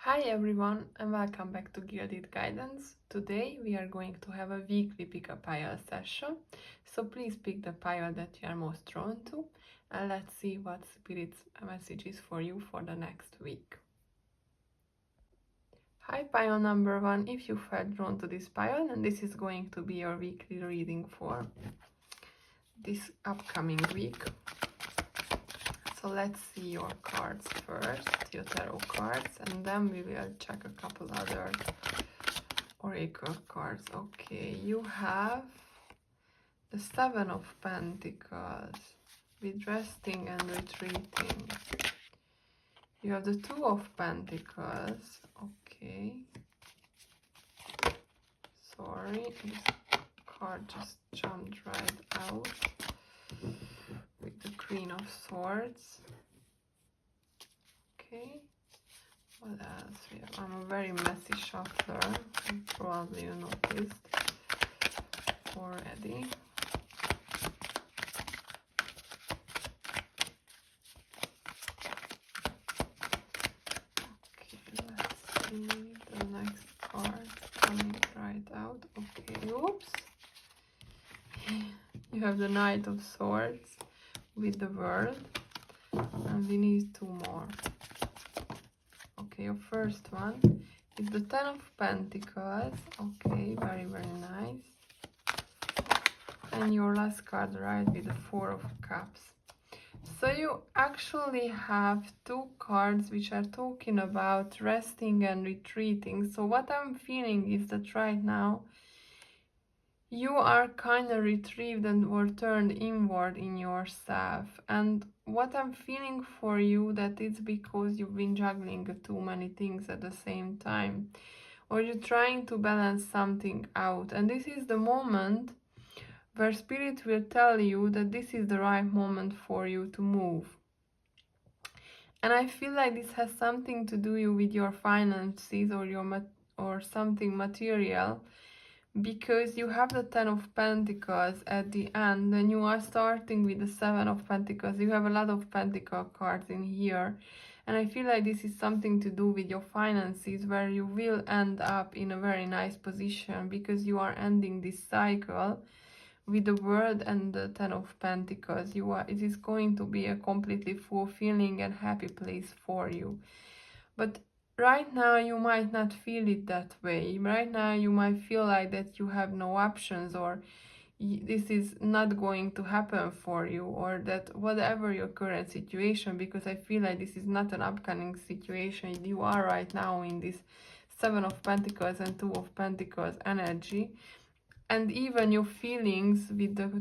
Hi everyone and welcome back to Gilded Guidance. Today we are going to have a weekly pick a pile session, so please pick the pile that you are most drawn to and let's see what Spirit's message is for you for the next week. Hi pile number 1, if you felt drawn to this pile, and this is going to be your weekly reading for this upcoming week. So let's see your cards first, your tarot cards, and then we will check a couple other oracle cards. Okay, you have the Seven of Pentacles with resting and retreating. You have the Two of Pentacles. Okay. Sorry, this card just jumped right out. With the Queen of Swords. Okay. What else we have? I'm a very messy shuffler. Probably you noticed already. Okay, let's see the next card coming right out. Okay, oops. You have the Knight of Swords with the World, and we need two more. Okay, your first one is the Ten of Pentacles. Okay, very nice. And your last card, right, with the Four of Cups. So you actually have two cards which are talking about resting and retreating. So what I'm feeling is that right now you are kind of retrieved and or turned inward in yourself. And what I'm feeling for you, that it's because you've been juggling too many things at the same time, or you're trying to balance something out. And this is the moment where Spirit will tell you that this is the right moment for you to move. And I feel like this has something to do with your finances or or something material, because you have the Ten of Pentacles at the end and you are starting with the Seven of Pentacles. You have a lot of Pentacle cards in here, and I feel like this is something to do with your finances, where you will end up in a very nice position because you are ending this cycle with the World and the Ten of Pentacles. It is going to be a completely fulfilling and happy place for you. But right now you might not feel it that way. Right now you might feel like that you have no options, or this is not going to happen for you, or that whatever your current situation, because I feel like this is not an upcoming situation. You are right now in this Seven of Pentacles and Two of Pentacles energy. And even your feelings with the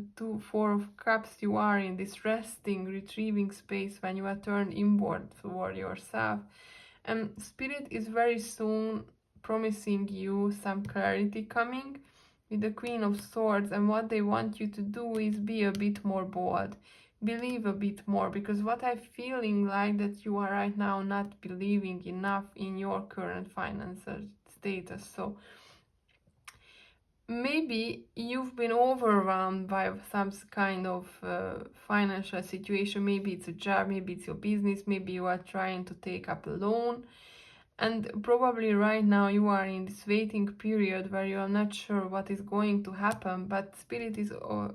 Four of Cups, you are in this resting, retrieving space when you are turned inward toward yourself. And Spirit is very soon promising you some clarity coming with the Queen of Swords. And what they want you to do is be a bit more bold. Believe a bit more, because what I'm feeling like that you are right now not believing enough in your current financial status. So maybe you've been overwhelmed by some kind of financial situation. Maybe it's a job, maybe it's your business, maybe you are trying to take up a loan, and probably right now you are in this waiting period where you are not sure what is going to happen, but Spirit is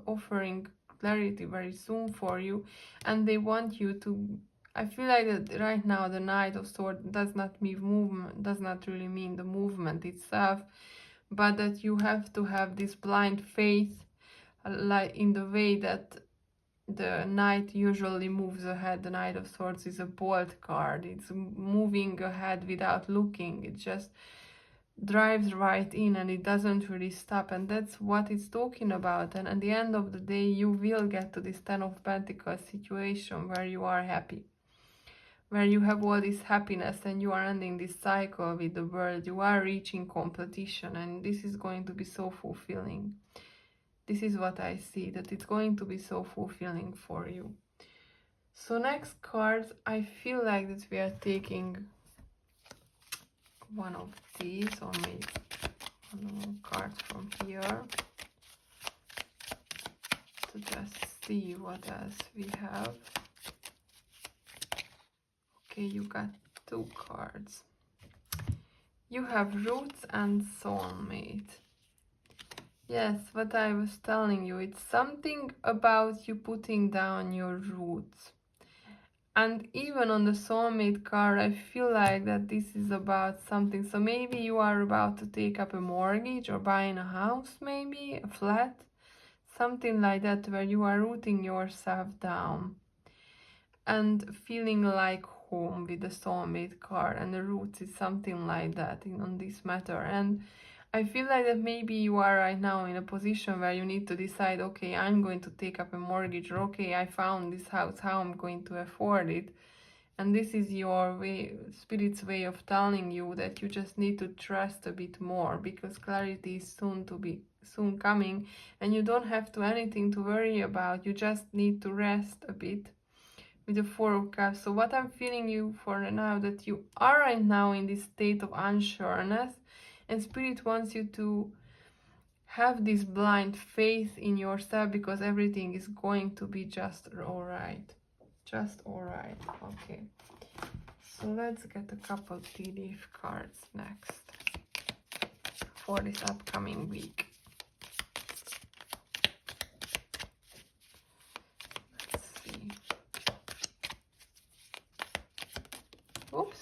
offering clarity very soon for you, and they want you to. I feel like that right now the Knight of Swords does not mean movement, does not really mean the movement itself, but that you have to have this blind faith, like in the way that the Knight usually moves ahead. The Knight of Swords is a bold card. It's moving ahead without looking. It just drives right in and it doesn't really stop. And that's what it's talking about. And at the end of the day, you will get to this Ten of Pentacles situation where you are happy, where you have all this happiness and you are ending this cycle with the World. You are reaching completion, and this is going to be so fulfilling. This is what I see, that it's going to be so fulfilling for you. So next cards, I feel like that we are taking one of these, or maybe one more card from here, to just see what else we have. Okay, you got two cards. You have roots and soulmate. Yes, what I was telling you, it's something about you putting down your roots. And even on the soulmate card, I feel like that this is about something. So maybe you are about to take up a mortgage or buying a house, maybe a flat, something like that, where you are rooting yourself down and feeling like home with the soulmate card. And the roots is something like that on this matter. And I feel like that maybe you are right now in a position where you need to decide, okay, I'm going to take up a mortgage, or okay, I found this house, how I'm going to afford it. And this is your way, Spirit's way of telling you that you just need to trust a bit more, because clarity is soon coming, and you don't have to anything to worry about. You just need to rest a bit with the Four of Cups. So what I'm feeling you for now, that you are right now in this state of unsureness, and Spirit wants you to have this blind faith in yourself, because everything is going to be just all right. Just all right. Okay. So let's get a couple tea leaf cards next for this upcoming week. Let's see. Oops.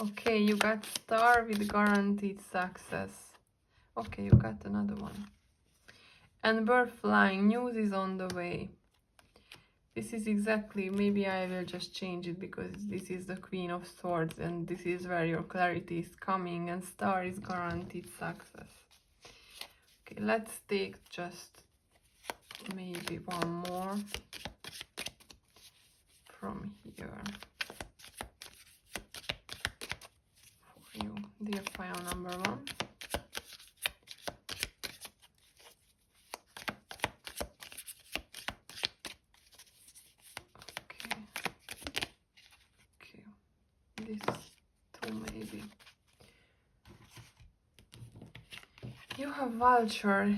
Okay, you got Star with guaranteed success. Okay, you got another one. And bird flying, news is on the way. This is exactly, maybe I will just change it, because this is the Queen of Swords, and this is where your clarity is coming, and Star is guaranteed success. Okay, let's take just maybe one more from here for you, dear pile number 1. This two maybe. You have Vulture,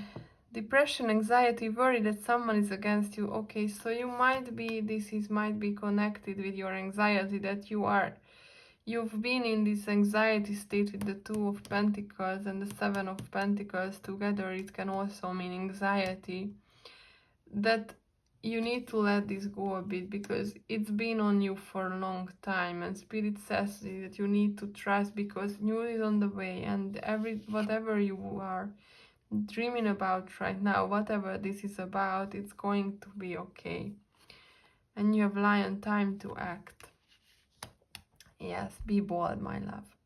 depression, anxiety, worry that someone is against you. Okay, so you might be, might be connected with your anxiety, that you've been in this anxiety state with the Two of Pentacles and the Seven of Pentacles together. It can also mean anxiety, that you need to let this go a bit, because it's been on you for a long time, and Spirit says that you need to trust, because news is on the way, and whatever you are dreaming about right now, whatever this is about, it's going to be okay. And you have Lion, time to act. Yes, be bold, my love.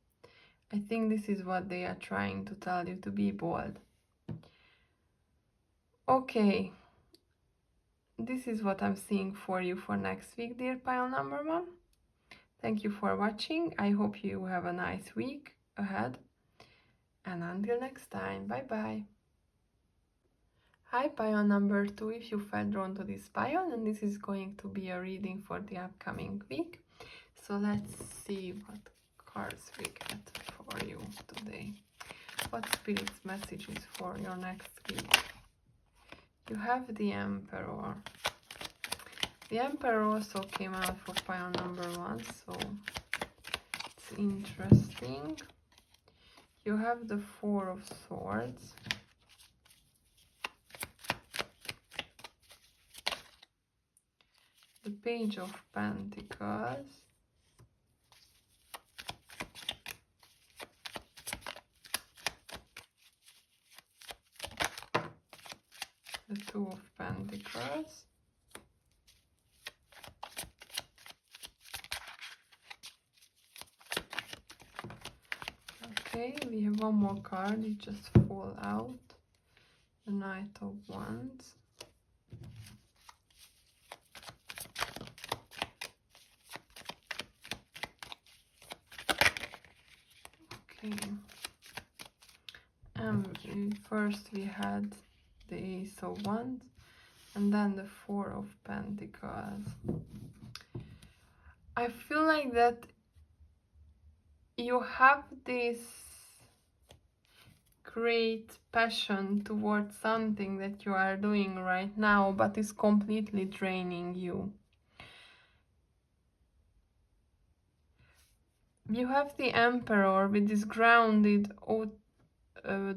I think this is what they are trying to tell you, to be bold. Okay. This is what I'm seeing for you for next week, dear pile number 1. Thank you for watching. I hope you have a nice week ahead. And until next time, bye-bye. Hi, pile number 2, if you felt drawn to this pile, and this is going to be a reading for the upcoming week. So let's see what cards we get for you today. What Spirit's messages for your next week? You have the Emperor. The Emperor also came out for pile number 1, so it's interesting. You have the Four of Swords. The Page of Pentacles. The Two of Pentacles. Okay, we have one more card, it just fall out. The Knight of Wands. Okay. First we had the Ace of Wands, and then the Four of Pentacles. I feel like that you have this great passion towards something that you are doing right now, but is completely draining you. you have the Emperor with this grounded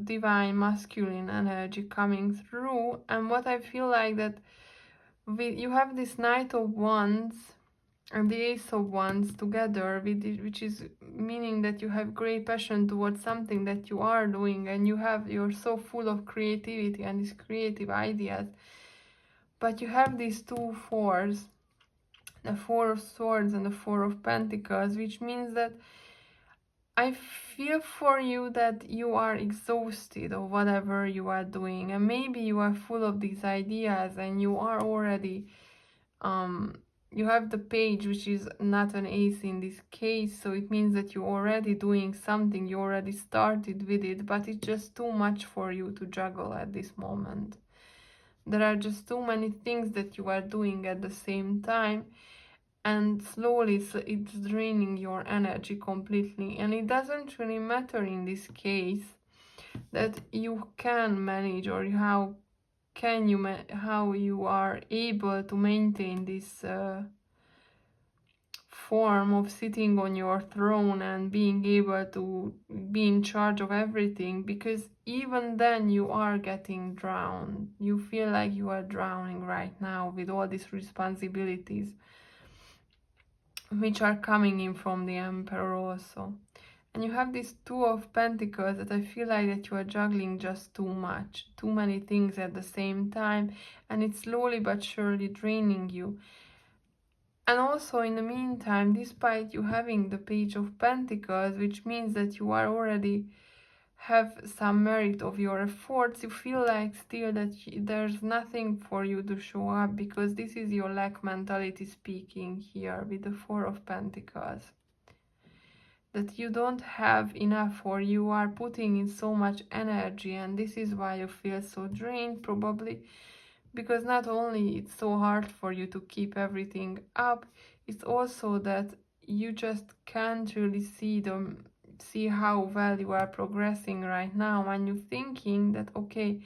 divine masculine energy coming through, and what I feel like that you have this Knight of Wands and the Ace of Wands together, which is meaning that you have great passion towards something that you are doing, and you're so full of creativity and these creative ideas. But you have these two fours, the Four of Swords and the Four of Pentacles, which means that I feel for you that you are exhausted of whatever you are doing, and maybe you are full of these ideas and you are already you have the Page, which is not an ace in this case, so it means that you're already doing something, you already started with it, but it's just too much for you to juggle at this moment. There are just too many things that you are doing at the same time, and slowly it's draining your energy completely. And it doesn't really matter in this case that you can manage, or how you are able to maintain this form of sitting on your throne and being able to be in charge of everything, because even then you are getting drowned. You feel like you are drowning right now with all these responsibilities which are coming in from the Emperor also. And you have this Two of Pentacles that I feel like that you are juggling just too much, too many things at the same time, and it's slowly but surely draining you. And also in the meantime, despite you having the Page of Pentacles, which means that you are already have some merit of your efforts, you feel like still that there's nothing for you to show up, because this is your lack mentality speaking here with the Four of Pentacles. That you don't have enough, or you are putting in so much energy, and this is why you feel so drained, probably because not only it's so hard for you to keep everything up, it's also that you just can't really see how well you are progressing right now, and you're thinking that, okay,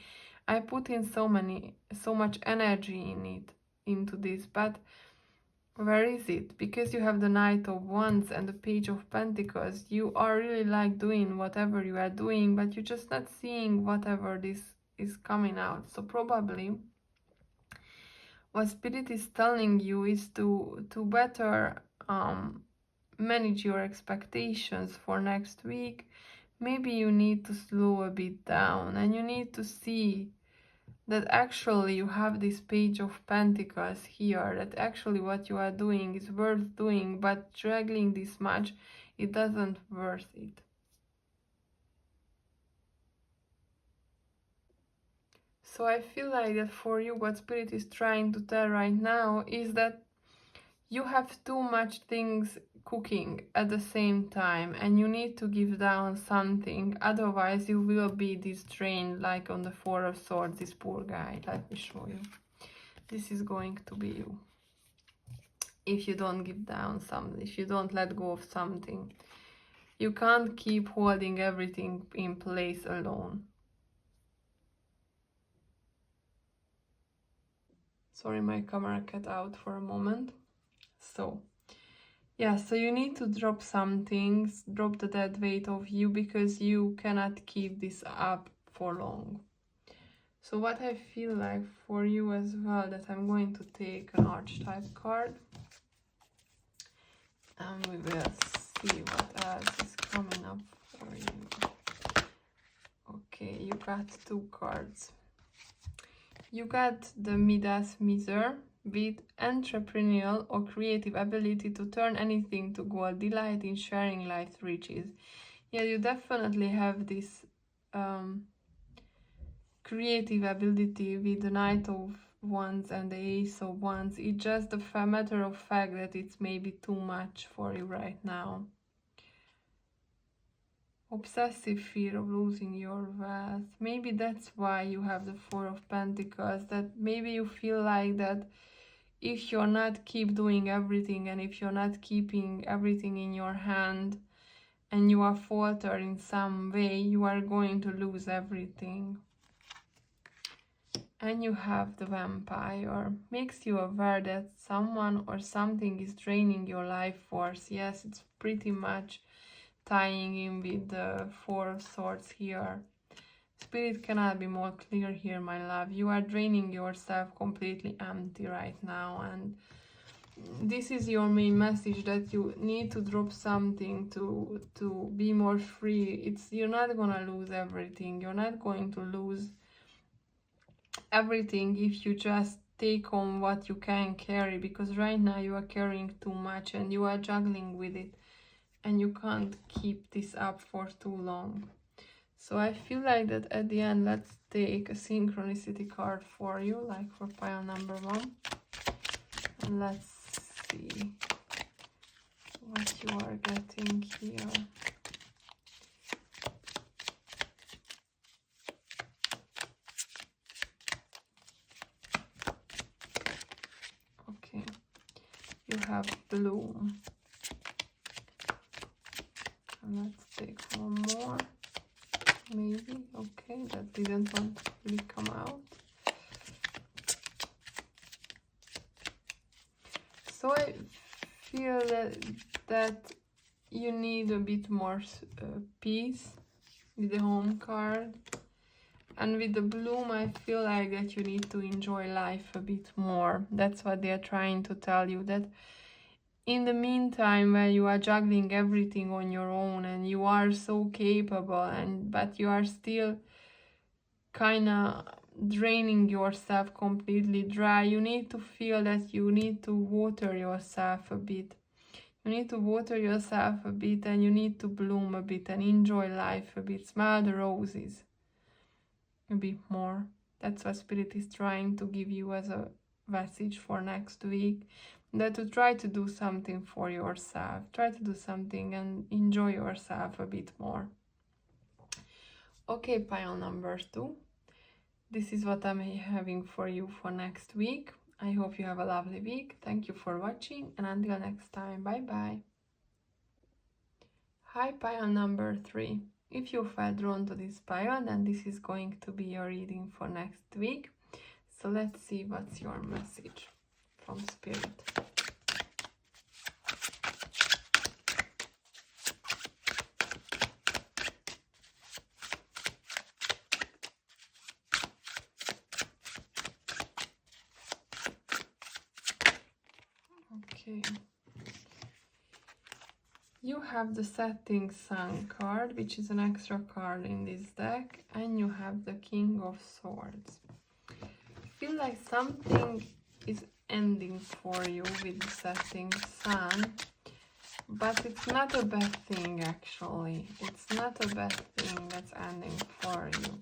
I put in so much energy into this, but where is it? Because you have the Knight of Wands and the Page of Pentacles, you are really like doing whatever you are doing, but you're just not seeing whatever this is coming out. So probably what Spirit is telling you is to better manage your expectations for next week. Maybe you need to slow a bit down, and you need to see that actually you have this Page of Pentacles here, that actually what you are doing is worth doing, but juggling this much, it doesn't worth it. So I feel like that for you, what Spirit is trying to tell right now is that you have too much things cooking at the same time, and you need to give down something, otherwise you will be drained, like on the Four of Swords, this poor guy. Let me show you. This is going to be you. If you don't give down something, if you don't let go of something, you can't keep holding everything in place alone. Sorry, my camera cut out for a moment. So yeah, so you need to drop some things, drop the dead weight of you, because you cannot keep this up for long. So what I feel like for you as well, that I'm going to take an archetype card, and we will see what else is coming up for you. Okay, you got two cards. You got the Midas Miser, with entrepreneurial or creative ability to turn anything to gold, delight in sharing life's riches. Yeah, you definitely have this creative ability with the Knight of Wands and the Ace of Wands. It's just a matter of fact that it's maybe too much for you right now. Obsessive fear of losing your wealth. Maybe that's why you have the Four of Pentacles, that maybe you feel like that if you're not keep doing everything, and if you're not keeping everything in your hand, and you are falter in some way, you are going to lose everything. And you have the Vampire. Makes you aware that someone or something is draining your life force. Yes, it's pretty much tying in with the Four of Swords here. Spirit cannot be more clear here, my love. You are draining yourself completely empty right now, and this is your main message, that you need to drop something to be more free. You're not gonna lose everything. You're not going to lose everything if you just take on what you can carry, because right now you are carrying too much and you are juggling with it, and you can't keep this up for too long. So I feel like that at the end, let's take a synchronicity card for you, like for pile number 1. And let's see what you are getting here. Okay, you have Bloom. And let's take one more. Maybe. Okay, that didn't want to really come out. So I feel that you need a bit more peace with the Home card. And with the Bloom, I feel like that you need to enjoy life a bit more. That's what they're trying to tell you, that in the meantime, where you are juggling everything on your own and you are so capable, but you are still kind of draining yourself completely dry, you need to feel that you need to water yourself a bit. You need to water yourself a bit, and you need to bloom a bit and enjoy life a bit. Smell the roses a bit more. That's what Spirit is trying to give you as a message for next week. That to try to do something for yourself. Try to do something and enjoy yourself a bit more. Okay, pile number 2. This is what I'm having for you for next week. I hope you have a lovely week. Thank you for watching, and until next time, bye bye. Hi, pile number 3. If you felt drawn to this pile, then this is going to be your reading for next week. So let's see what's your message from Spirit. Okay. You have the Setting Sun card, which is an extra card in this deck, and you have the King of Swords. I feel like something is ending for you with the Setting Sun, but it's not a bad thing actually. It's not a bad thing that's ending for you.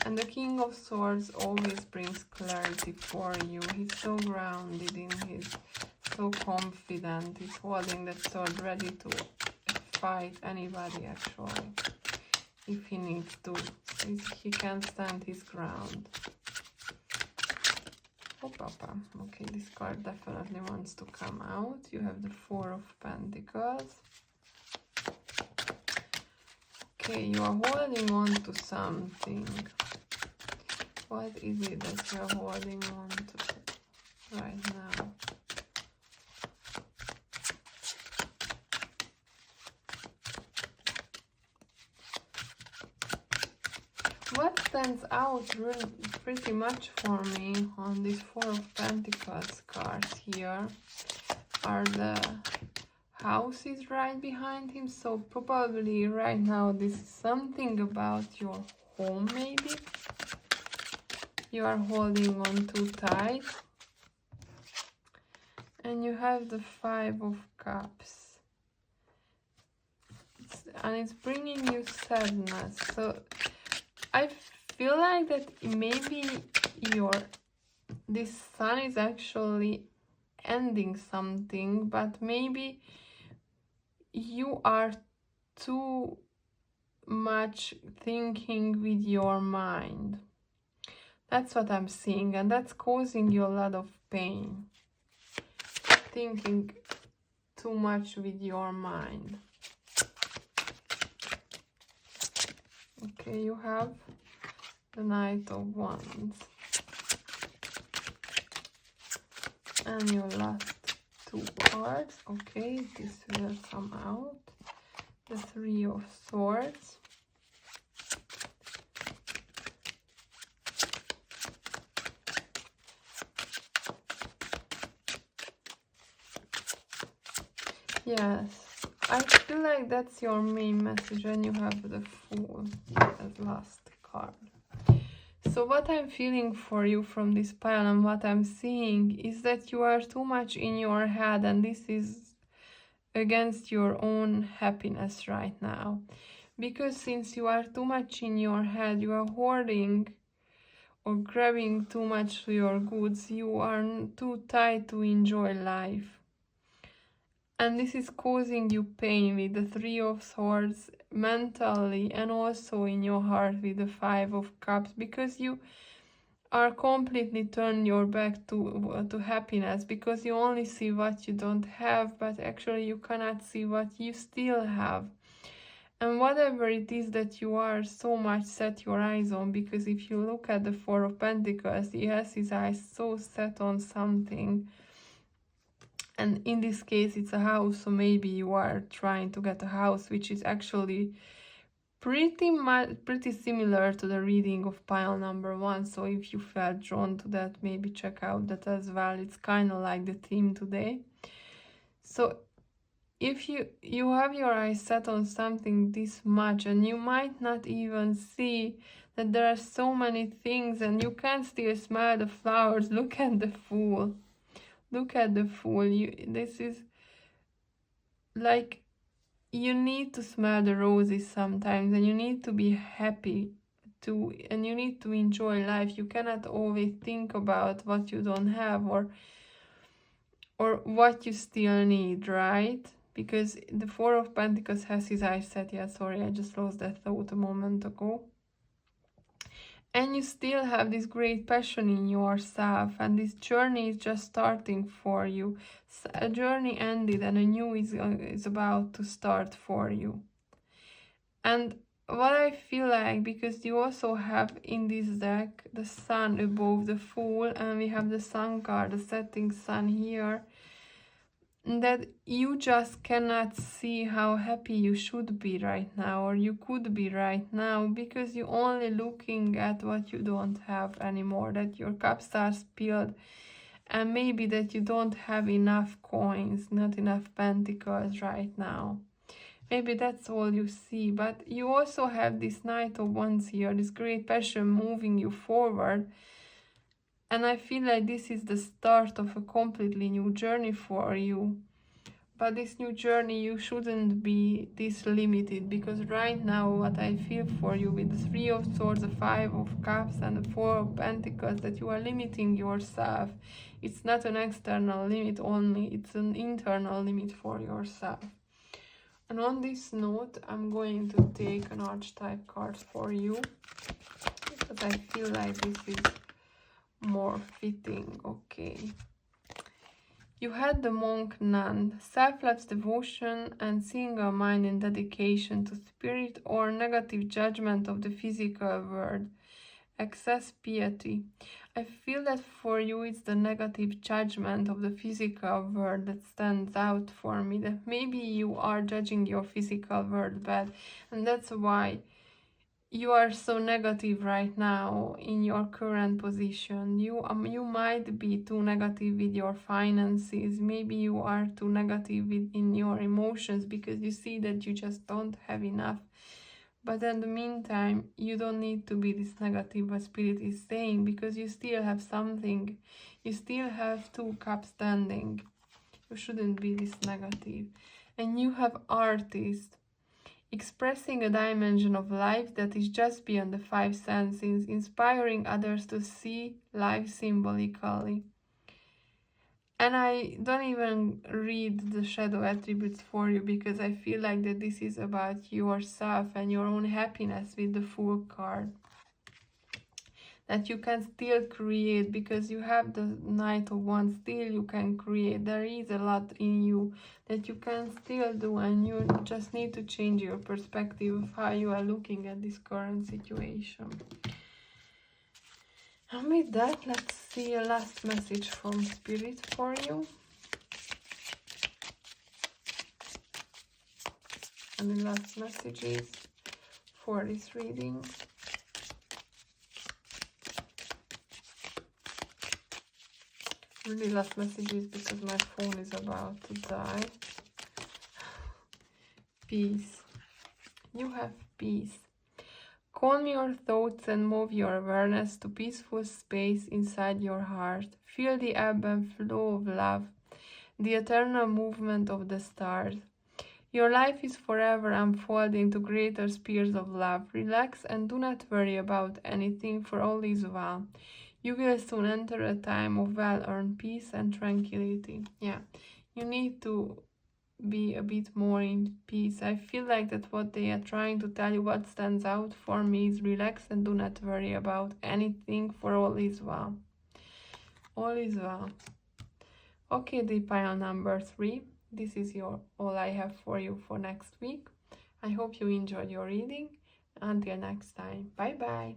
And the King of Swords always brings clarity for you. He's so grounded in his, so confident. He's holding that sword ready to fight anybody actually, if he needs to. He can stand his ground. Oh, Papa. Okay, this card definitely wants to come out. You have the Four of Pentacles. Okay, you are holding on to something. What is it that you are holding on to right now? What stands out really pretty much for me on this Four of Pentacles card here are the houses right behind him. So probably right now this is something about your home maybe. You are holding on too tight. And you have the Five of Cups. And it's bringing you sadness. So I feel like that maybe this sun is actually ending something, but maybe you are too much thinking with your mind. That's what I'm seeing, and that's causing you a lot of pain. Thinking too much with your mind. Okay, you have the Knight of Wands. And your last two cards. Okay, this will come out. the Three of Swords. Yes, I feel like that's your main message when you have the Fool as last card. So what I'm feeling for you from this pile and what I'm seeing is that you are too much in your head, and this is against your own happiness right now. Because since you are too much in your head, you are hoarding or grabbing too much to your goods, you are too tired to enjoy life. And this is causing you pain with the Three of Swords mentally and also in your heart with the Five of Cups, because you are completely turned your back to happiness, because you only see what you don't have, but actually you cannot see what you still have. And whatever it is that you are so much set your eyes on, because if you look at the Four of Pentacles, he has his eyes so set on something. And in this case, it's a house, so maybe you are trying to get a house, which is actually pretty similar to the reading of pile number 1. So if you felt drawn to that, maybe check out that as well. It's kind of like the theme today. So if you have your eyes set on something this much, and you might not even see that there are so many things, and you can still smell the flowers. Look at the Fool. Look at the Fool. This is like, you need to smell the roses sometimes, and you need to be happy too, and you need to enjoy life. You cannot always think about what you don't have or what you still need, right? Because the Four of Pentacles has his eyes set. Yeah, sorry, I just lost that thought a moment ago. And you still have this great passion in yourself, and this journey is just starting for you. A journey ended and a new is about to start for you. And what I feel like, because you also have in this deck the Sun above the Fool, and we have the Sun card, the setting sun here, that you just cannot see how happy you should be right now, or you could be right now, because you're only looking at what you don't have anymore, that your cups are spilled, and maybe that you don't have enough coins, not enough pentacles right now. Maybe that's all you see, but you also have this Knight of Wands here, this great passion moving you forward. And I feel like this is the start of a completely new journey for you. But this new journey, you shouldn't be this limited, because right now what I feel for you with the Three of Swords, the Five of Cups and the Four of Pentacles, that you are limiting yourself. It's not an external limit only, it's an internal limit for yourself. And on this note, I'm going to take an archetype card for you, because I feel like this is more fitting. Okay. You had the Monk Nun, selfless devotion and single-minded dedication to spirit, or negative judgment of the physical world, excess piety. I feel that for you it's the negative judgment of the physical world that stands out for me, that maybe you are judging your physical world bad, and that's why you are so negative right now in your current position. You might be too negative with your finances. Maybe you are too negative in your emotions, because you see that you just don't have enough. But in the meantime, you don't need to be this negative, what Spirit is saying, because you still have something. You still have 2 cups standing. You shouldn't be this negative. And you have Artist, expressing a dimension of life that is just beyond the 5 senses, inspiring others to see life symbolically. And I don't even read the shadow attributes for you, because I feel like that this is about yourself and your own happiness with the Fool card. That you can still create, because you have the Knight of Wands, still you can create. There is a lot in you that you can still do, and you just need to change your perspective of how you are looking at this current situation. And with that, let's see a last message from Spirit for you. And the last messages for this reading. Really last messages because my phone is about to die. Peace. You have peace. Calm your thoughts and move your awareness to peaceful space inside your heart. Feel the ebb and flow of love, the eternal movement of the stars. Your life is forever unfolding to greater spheres of love. Relax and do not worry about anything, for all is well. You will soon enter a time of well-earned peace and tranquility. Yeah, you need to be a bit more in peace. I feel like that what they are trying to tell you, what stands out for me is relax and do not worry about anything, for all is well. All is well. Okay, the pile number 3. This is all I have for you for next week. I hope you enjoyed your reading. Until next time, bye bye.